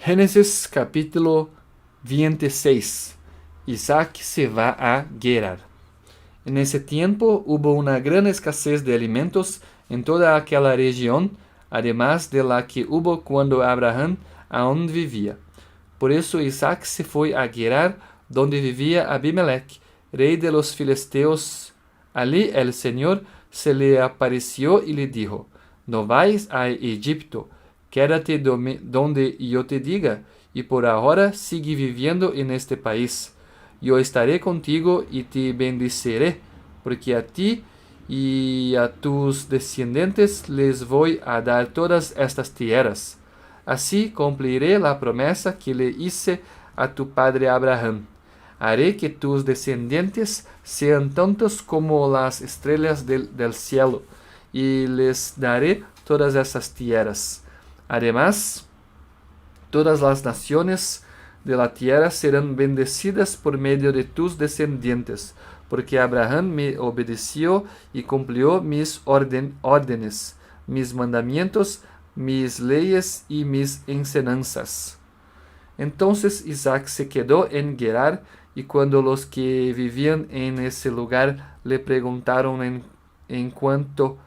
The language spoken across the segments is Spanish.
Génesis capítulo 26. Isaac se va a Gerar. En ese tiempo hubo una gran escasez de alimentos en toda aquella región, además de la que hubo cuando Abraham aún vivía. Por eso Isaac se fue a Gerar, donde vivía Abimelech, rey de los filisteos. Allí el Señor se le apareció y le dijo: No vayas a Egipto, quédate donde yo te diga, y por ahora sigue viviendo en este país. Yo estaré contigo y te bendeciré, porque a ti y a tus descendientes les voy a dar todas estas tierras. Así cumpliré la promesa que le hice a tu padre Abraham. Haré que tus descendientes sean tantos como las estrellas del cielo, y les daré todas esas tierras. Además, todas las naciones de la tierra serán bendecidas por medio de tus descendientes, porque Abraham me obedeció y cumplió mis órdenes, mis mandamientos, mis leyes y mis enseñanzas. Entonces Isaac se quedó en Gerar, y cuando los que vivían en ese lugar le preguntaron en cuanto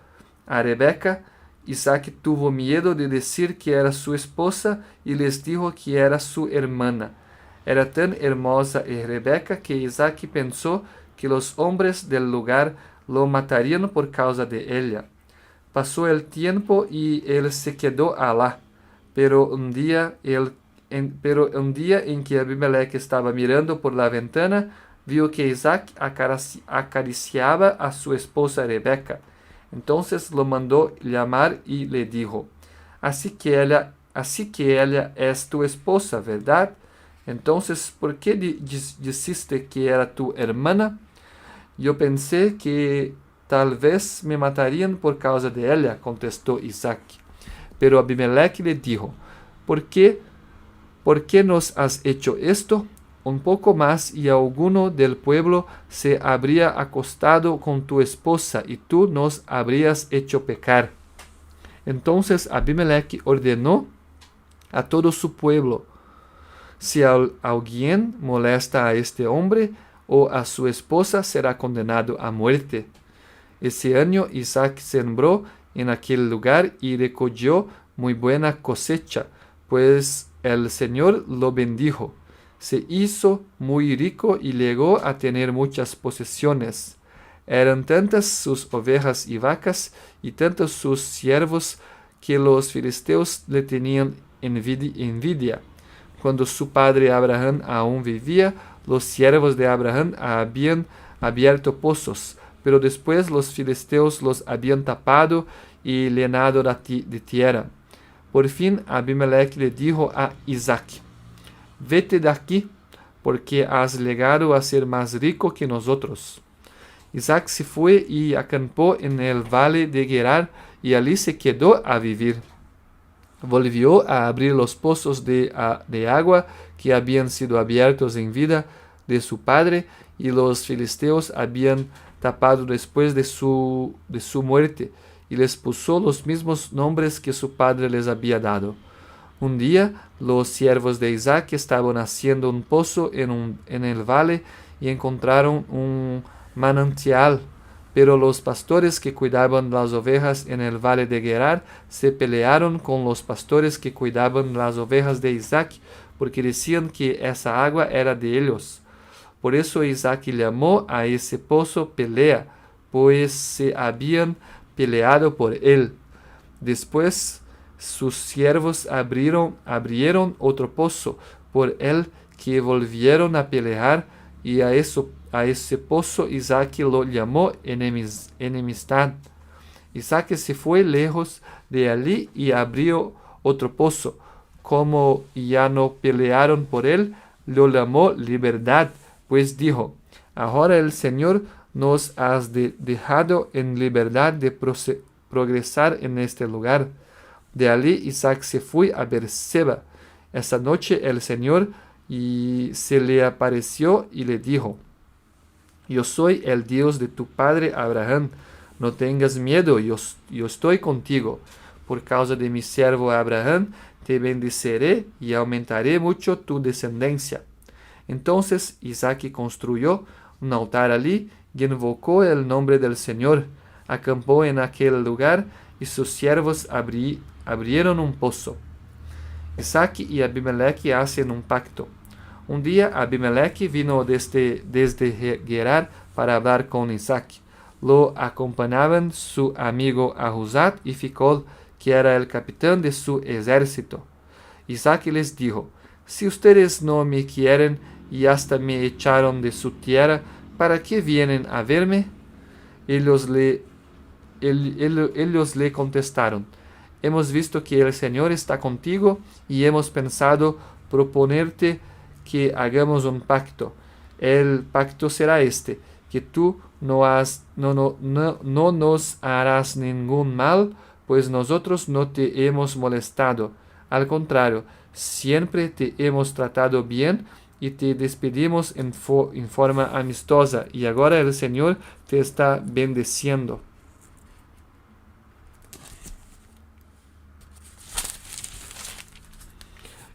a Rebeca, Isaac tuvo miedo de decir que era su esposa y les dijo que era su hermana. Era tan hermosa Rebeca que Isaac pensó que los hombres del lugar lo matarían por causa de ella. Pasó el tiempo y él se quedó allá, pero un día en que Abimelech estaba mirando por la ventana, vio que Isaac acariciaba a su esposa Rebeca. Entonces lo mandó llamar y le dijo: Así que ella es tu esposa, ¿verdad? Entonces, ¿por qué dijiste que era tu hermana? Yo pensé que tal vez me matarían por causa de ella, contestó Isaac. Pero Abimelech le dijo: ¿Por qué nos has hecho esto? Un poco más y alguno del pueblo se habría acostado con tu esposa y tú nos habrías hecho pecar. Entonces Abimelech ordenó a todo su pueblo: Si alguien molesta a este hombre o a su esposa, será condenado a muerte. Ese año Isaac sembró en aquel lugar y recogió muy buena cosecha, pues el Señor lo bendijo. Se hizo muy rico y llegó a tener muchas posesiones. Eran tantas sus ovejas y vacas y tantos sus siervos que los filisteos le tenían envidia. Cuando su padre Abraham aún vivía, los siervos de Abraham habían abierto pozos, pero después los filisteos los habían tapado y llenado de tierra. Por fin Abimelech le dijo a Isaac: Vete de aquí, porque has llegado a ser más rico que nosotros. Isaac se fue y acampó en el valle de Gerar, y allí se quedó a vivir. Volvió a abrir los pozos de agua que habían sido abiertos en vida de su padre, y los filisteos habían tapado después de su muerte, y les puso los mismos nombres que su padre les había dado. Un día los siervos de Isaac estaban haciendo un pozo en el valle y encontraron un manantial, pero los pastores que cuidaban las ovejas en el valle de Gerar se pelearon con los pastores que cuidaban las ovejas de Isaac, porque decían que esa agua era de ellos. Por eso Isaac llamó a ese pozo Pelea, pues se habían peleado por él. Después sus siervos abrieron otro pozo por el que volvieron a pelear, y a ese pozo Isaac lo llamó enemistad. Isaac se fue lejos de allí y abrió otro pozo. Como ya no pelearon por él, lo llamó libertad, pues dijo: Ahora el Señor nos has dejado en libertad de progresar en este lugar. De allí Isaac se fue a Beerseba. Esa noche el Señor se le apareció y le dijo: Yo soy el Dios de tu padre Abraham. No tengas miedo, yo estoy contigo. Por causa de mi siervo Abraham, te bendeciré y aumentaré mucho tu descendencia. Entonces Isaac construyó un altar allí y invocó el nombre del Señor. Acampó en aquel lugar y sus siervos abrieron un pozo. Isaac y Abimelech hacen un pacto. Un día Abimelech vino desde Gerar para hablar con Isaac. Lo acompañaban su amigo Ahuzat y Ficol, que era el capitán de su ejército. Isaac les dijo: si ustedes no me quieren y hasta me echaron de su tierra, ¿para qué vienen a verme? Ellos le contestaron: hemos visto que el Señor está contigo y hemos pensado proponerte que hagamos un pacto. El pacto será este: que tú no nos harás ningún mal, pues nosotros no te hemos molestado. Al contrario, siempre te hemos tratado bien y te despedimos en forma amistosa, y ahora el Señor te está bendeciendo.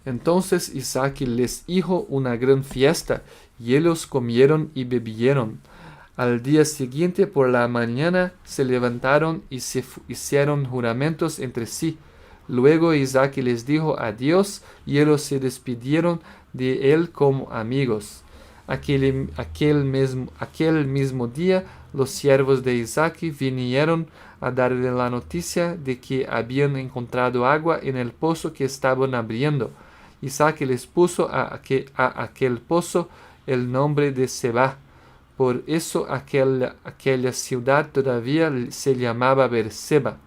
Entonces Isaac les hizo una gran fiesta, y ellos comieron y bebieron. Al día siguiente por la mañana se levantaron y se hicieron juramentos entre sí. Luego Isaac les dijo adiós, y ellos se despidieron de él como amigos. Aquel mismo día los siervos de Isaac vinieron a darle la noticia de que habían encontrado agua en el pozo que estaban abriendo. Isaac les puso a aquel pozo el nombre de Seba. Por eso aquella ciudad todavía se llamaba Beerseba.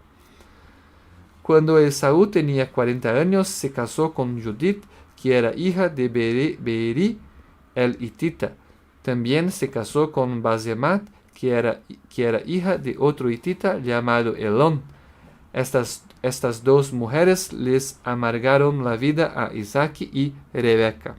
Cuando Esaú tenía 40 años, se casó con Judith, que era hija de Beeri el hitita. También se casó con Basemat, que era hija de otro hitita llamado Elón. Estas dos mujeres les amargaron la vida a Isaac y Rebeca.